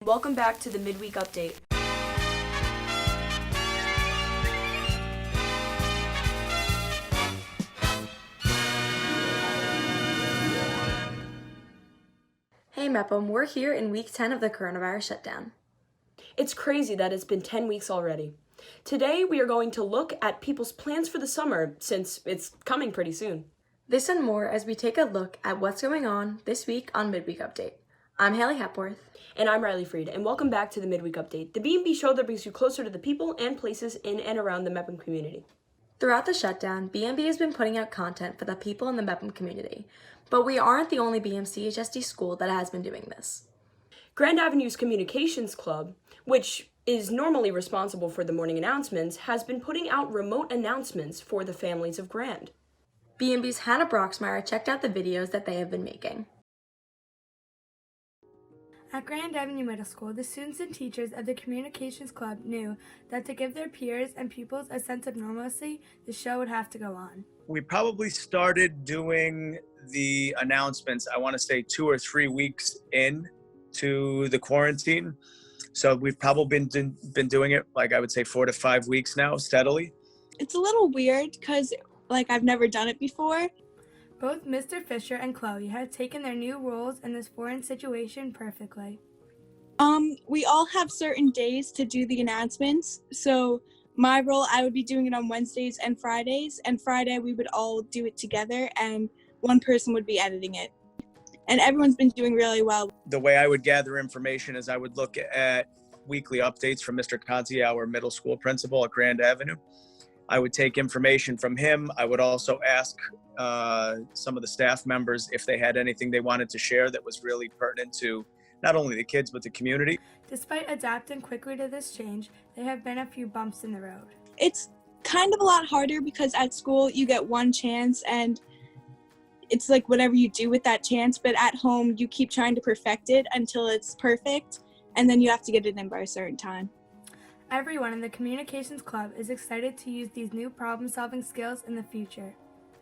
Welcome back to the Midweek Update. Hey Mepham, we're here in week 10 of the coronavirus shutdown. It's crazy that it's been 10 weeks already. Today we are going to look at people's plans for the summer since it's coming pretty soon. This and more as we take a look at what's going on this week on Midweek Update. I'm Haley Hepworth. And I'm Riley Freed, and welcome back to the Midweek Update, the B&B show that brings you closer to the people and places in and around the Mepham community. Throughout the shutdown, B&B has been putting out content for the people in the Mepham community, but we aren't the only BMCHSD school that has been doing this. Grand Avenue's Communications Club, which is normally responsible for the morning announcements, has been putting out remote announcements for the families of Grand. B&B's Hannah Broxmeyer checked out the videos that they have been making. At Grand Avenue Middle School, the students and teachers of the Communications Club knew that to give their peers and pupils a sense of normalcy, the show would have to go on. We probably started doing the announcements, I want to say 2 or 3 weeks in to the quarantine. So we've probably been doing it, like I would say 4 to 5 weeks now, steadily. It's a little weird because I've never done it before. Both Mr. Fisher and Chloe have taken their new roles in this foreign situation perfectly. We all have certain days to do the announcements. So my role, I would be doing it on Wednesdays and Fridays. And Friday, we would all do it together and one person would be editing it. And everyone's been doing really well. The way I would gather information is I would look at weekly updates from Mr. Conti, our middle school principal at Grand Avenue. I would take information from him. I would also ask some of the staff members if they had anything they wanted to share that was really pertinent to not only the kids, but the community. Despite adapting quickly to this change, there have been a few bumps in the road. It's kind of a lot harder because at school you get one chance and it's like whatever you do with that chance, but at home you keep trying to perfect it until it's perfect and then you have to get it in by a certain time. Everyone in the Communications Club is excited to use these new problem-solving skills in the future.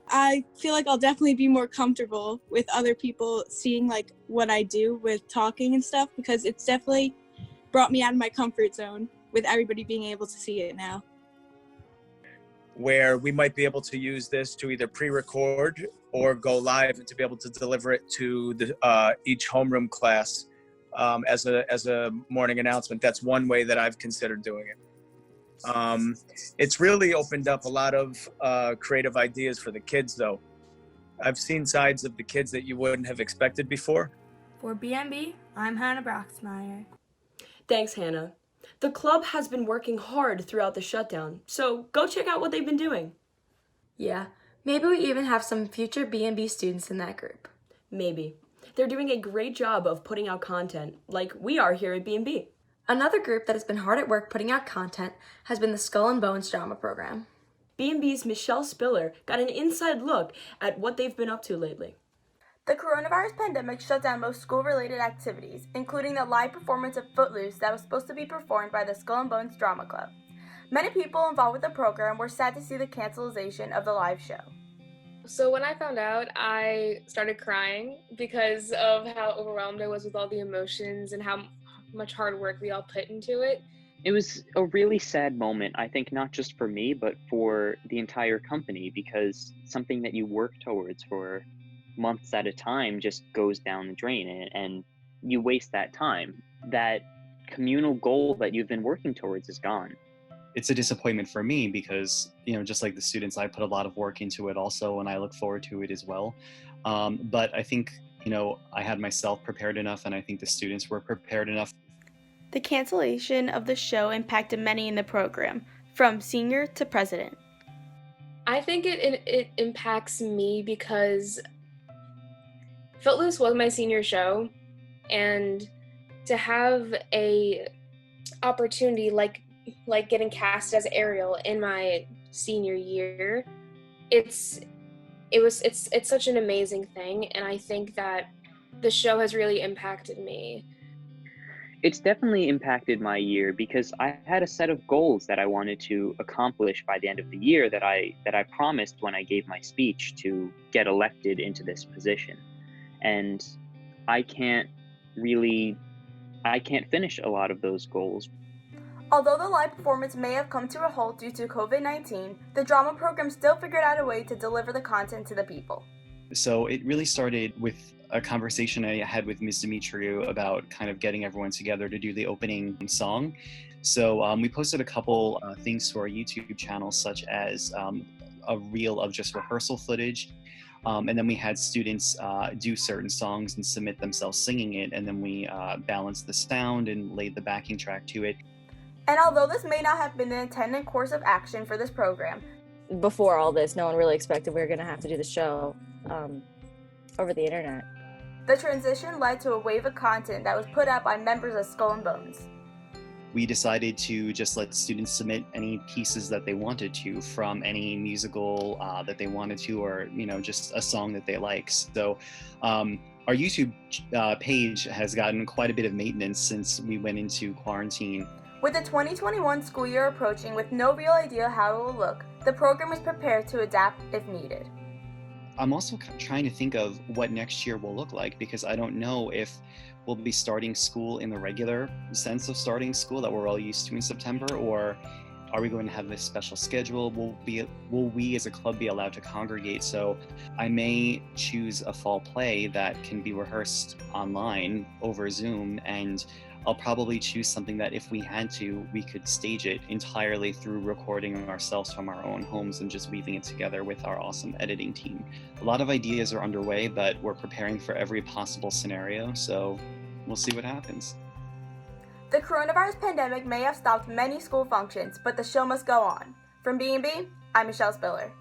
I feel like I'll definitely be more comfortable with other people seeing what I do with talking and stuff because it's definitely brought me out of my comfort zone with everybody being able to see it now. Where we might be able to use this to either pre-record or go live and to be able to deliver it to the, each homeroom class as a morning announcement. That's one way that I've considered doing it. It's really opened up a lot of creative ideas for the kids, though. I've seen sides of the kids that you wouldn't have expected before. For B&B, I'm Hannah Broxmeyer. Thanks, Hannah. The club has been working hard throughout the shutdown, so go check out what they've been doing. Yeah, maybe we even have some future B&B students in that group. Maybe. They're doing a great job of putting out content, like we are here at B&B. Another group that has been hard at work putting out content has been the Skull and Bones drama program. B&B's Michelle Spiller got an inside look at what they've been up to lately. The coronavirus pandemic shut down most school-related activities, including the live performance of Footloose that was supposed to be performed by the Skull and Bones Drama Club. Many people involved with the program were sad to see the cancellation of the live show. So when I found out, I started crying because of how overwhelmed I was with all the emotions and how much hard work we all put into it. It was a really sad moment, I think, not just for me, but for the entire company, because something that you work towards for months at a time just goes down the drain and you waste that time. That communal goal that you've been working towards is gone. It's a disappointment for me because, just like the students, I put a lot of work into it also, and I look forward to it as well. But I think, I had myself prepared enough, and I think the students were prepared enough. The cancellation of the show impacted many in the program, from senior to president. I think it impacts me because Footloose was my senior show, and to have a opportunity like getting cast as Ariel in my senior year, it's such an amazing thing, and I think that the show has really impacted me. It's definitely impacted my year because I had a set of goals that I wanted to accomplish by the end of the year that I promised when I gave my speech to get elected into this position. And I can't really, I can't finish a lot of those goals. Although the live performance may have come to a halt due to COVID-19, the drama program still figured out a way to deliver the content to the people. So it really started with a conversation I had with Ms. Dimitriou about kind of getting everyone together to do the opening song. So we posted a couple things to our YouTube channel, such as a reel of just rehearsal footage. And then we had students do certain songs and submit themselves singing it. And then we balanced the sound and laid the backing track to it. And although this may not have been the intended course of action for this program, before all this, no one really expected we were going to have to do the show over the internet. the transition led to a wave of content that was put out by members of Skull and Bones. We decided to just let students submit any pieces that they wanted to from any musical that they wanted to, or just a song that they like. So our YouTube page has gotten quite a bit of maintenance since we went into quarantine. With the 2021 school year approaching with no real idea how it will look, the program is prepared to adapt if needed. I'm also trying to think of what next year will look like, because I don't know if we'll be starting school in the regular sense of starting school that we're all used to in September, or are we going to have this special schedule? Will we as a club be allowed to congregate? So I may choose a fall play that can be rehearsed online over Zoom, and I'll probably choose something that if we had to, we could stage it entirely through recording ourselves from our own homes and just weaving it together with our awesome editing team. A lot of ideas are underway, but we're preparing for every possible scenario, so we'll see what happens. The coronavirus pandemic may have stopped many school functions, but the show must go on. From B&B, I'm Michelle Spiller.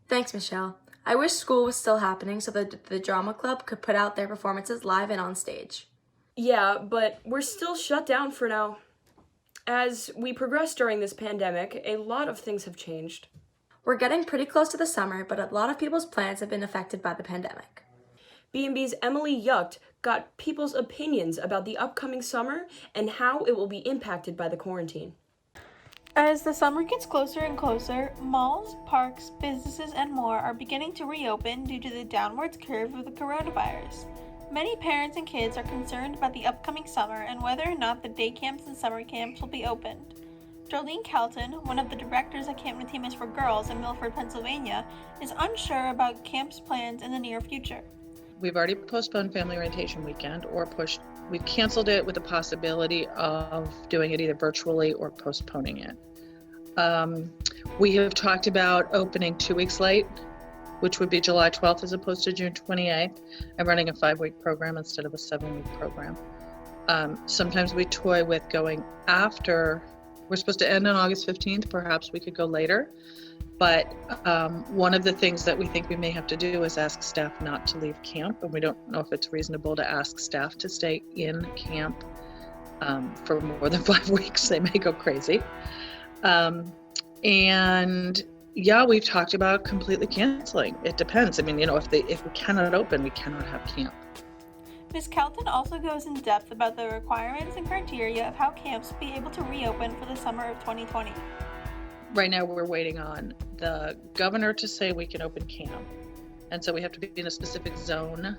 Thanks, Michelle. I wish school was still happening so that the drama club could put out their performances live and on stage. Yeah, but we're still shut down for now. As we progress during this pandemic, a lot of things have changed. We're getting pretty close to the summer, but a lot of people's plans have been affected by the pandemic. B&B's Emily Yucht got people's opinions about the upcoming summer and how it will be impacted by the quarantine. As the summer gets closer and closer, malls, parks, businesses, and more are beginning to reopen due to the downwards curve of the coronavirus. Many parents and kids are concerned about the upcoming summer and whether or not the day camps and summer camps will be opened. Jolene Kelton, one of the directors at Camp Natimas for Girls in Milford, Pennsylvania, is unsure about camp's plans in the near future. We've already postponed Family Orientation Weekend, we've canceled it with the possibility of doing it either virtually or postponing it. We have talked about opening 2 weeks late, which would be July 12th as opposed to June 28th, and running a 5-week program instead of a 7-week program. Sometimes we toy with going after. We're supposed to end on August 15th. Perhaps we could go later. But one of the things that we think we may have to do is ask staff not to leave camp, and we don't know if it's reasonable to ask staff to stay in camp for more than 5 weeks. They may go crazy. And yeah, we've talked about completely canceling. It depends. I mean, if we cannot open, we cannot have camp. Ms. Kelton also goes in depth about the requirements and criteria of how camps will be able to reopen for the summer of 2020. Right now, we're waiting on the governor to say we can open camp. And so we have to be in a specific zone.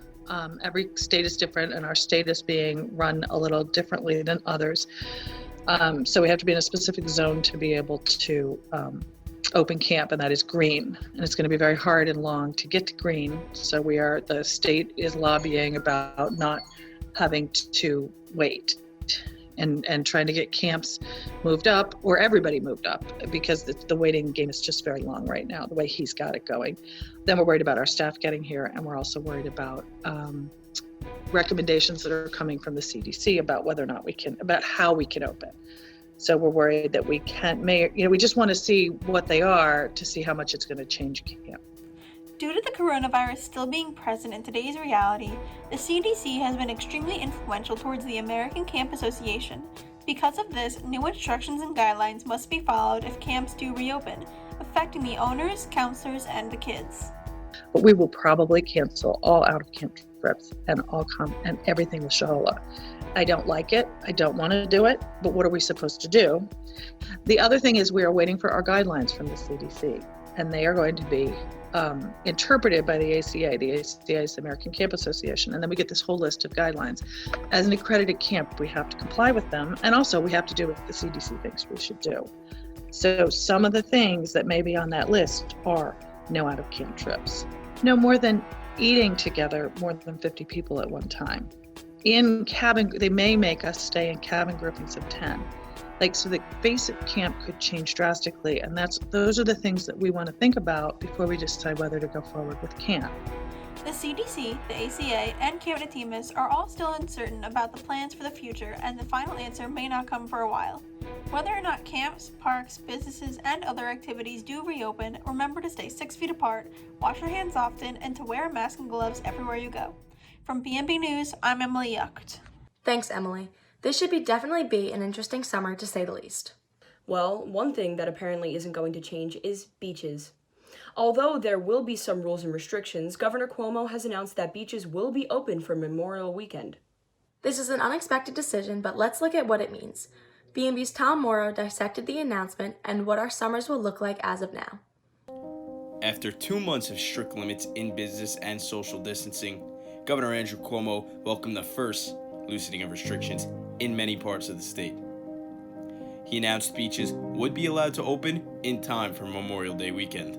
Every state is different, and our state is being run a little differently than others. So we have to be in a specific zone to be able to open camp, and that is green. And it's going to be very hard and long to get to green. So the state is lobbying about not having to wait and trying to get camps moved up, or everybody moved up, because the waiting game is just very long right now, the way he's got it going. Then we're worried about our staff getting here, and we're also worried about recommendations that are coming from the CDC about whether or not about how we can open. So we're worried that we we just want to see what they are to see how much it's going to change camp. Due to the coronavirus still being present in today's reality, the CDC has been extremely influential towards the American Camp Association. Because of this, new instructions and guidelines must be followed if camps do reopen, affecting the owners, counselors, and the kids. But we will probably cancel all out-of-camp trips and and everything with Shahola. I don't like it. I don't want to do it. But what are we supposed to do? The other thing is we are waiting for our guidelines from the CDC. and they are going to be interpreted by the ACA. The ACA is the American Camp Association. And then we get this whole list of guidelines. As an accredited camp, we have to comply with them. And also we have to do what the CDC thinks we should do. So some of the things that may be on that list are no out of camp trips, no more than eating together more than 50 people at one time. In cabin, they may make us stay in cabin groupings of 10. So the basic camp could change drastically, and those are the things that we want to think about before we decide whether to go forward with camp. The CDC, the ACA, and Camp Natimas are all still uncertain about the plans for the future, and the final answer may not come for a while. Whether or not camps, parks, businesses, and other activities do reopen, remember to stay 6 feet apart, wash your hands often, and to wear a mask and gloves everywhere you go. From BNB News, I'm Emily Yucht. Thanks, Emily. This should definitely be an interesting summer, to say the least. Well, one thing that apparently isn't going to change is beaches. Although there will be some rules and restrictions, Governor Cuomo has announced that beaches will be open for Memorial Weekend. This is an unexpected decision, but let's look at what it means. BNB's Tom Morrow dissected the announcement and what our summers will look like as of now. After 2 months of strict limits in business and social distancing, Governor Andrew Cuomo welcomed the first loosening of restrictions in many parts of the state. He announced beaches would be allowed to open in time for Memorial Day weekend.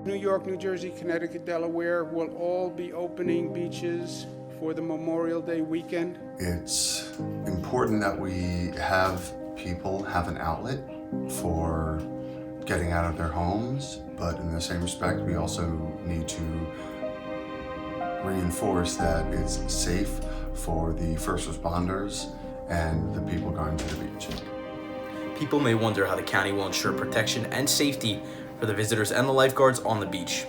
New York, New Jersey, Connecticut, Delaware will all be opening beaches for the Memorial Day weekend. It's important that we have people have an outlet for getting out of their homes, but in the same respect, we also need to reinforce that it's safe for the first responders and the people going to the beach. People may wonder how the county will ensure protection and safety for the visitors and the lifeguards on the beach.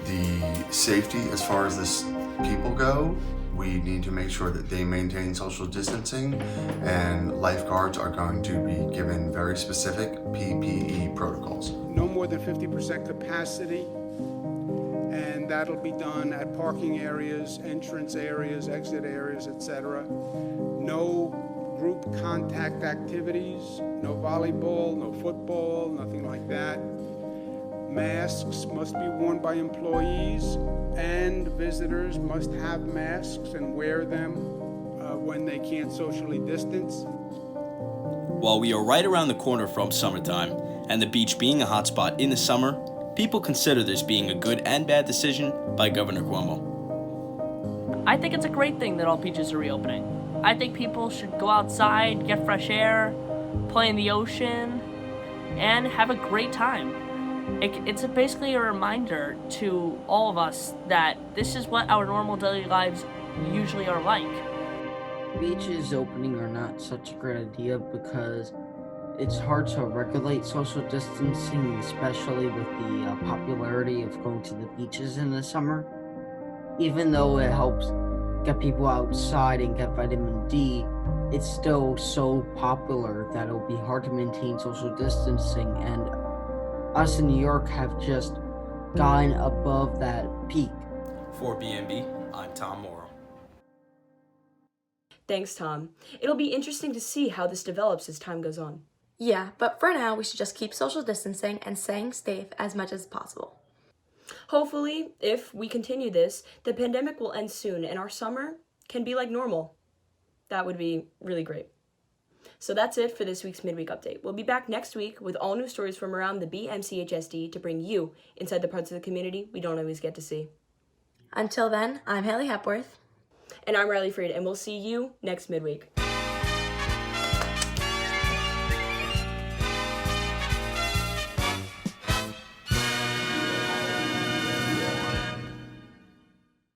The safety, as far as this people go, we need to make sure that they maintain social distancing, and lifeguards are going to be given very specific PPE protocols. No more than 50% capacity, and that'll be done at parking areas, entrance areas, exit areas, etc. No group contact activities, no volleyball, no football, nothing like that. Masks must be worn by employees, and visitors must have masks and wear them when they can't socially distance. While we are right around the corner from summertime, and the beach being a hotspot in the summer, people consider this being a good and bad decision by Governor Cuomo. I think it's a great thing that all beaches are reopening. I think people should go outside, get fresh air, play in the ocean, and have a great time. It's basically a reminder to all of us that this is what our normal daily lives usually are like. Beaches opening are not such a great idea because it's hard to regulate social distancing, especially with the popularity of going to the beaches in the summer. Even though it helps get people outside and get vitamin D, it's still so popular that it'll be hard to maintain social distancing, and us in New York have just gotten above that peak. For BNB, I'm Tom Morrow. Thanks, Tom. It'll be interesting to see how this develops as time goes on. Yeah, but for now, we should just keep social distancing and staying safe as much as possible. Hopefully, if we continue this, the pandemic will end soon and our summer can be like normal. That would be really great. So that's it for this week's Midweek Update. We'll be back next week with all new stories from around the BMCHSD to bring you inside the parts of the community we don't always get to see. Until then, I'm Haley Hepworth. And I'm Riley Freed, and we'll see you next Midweek.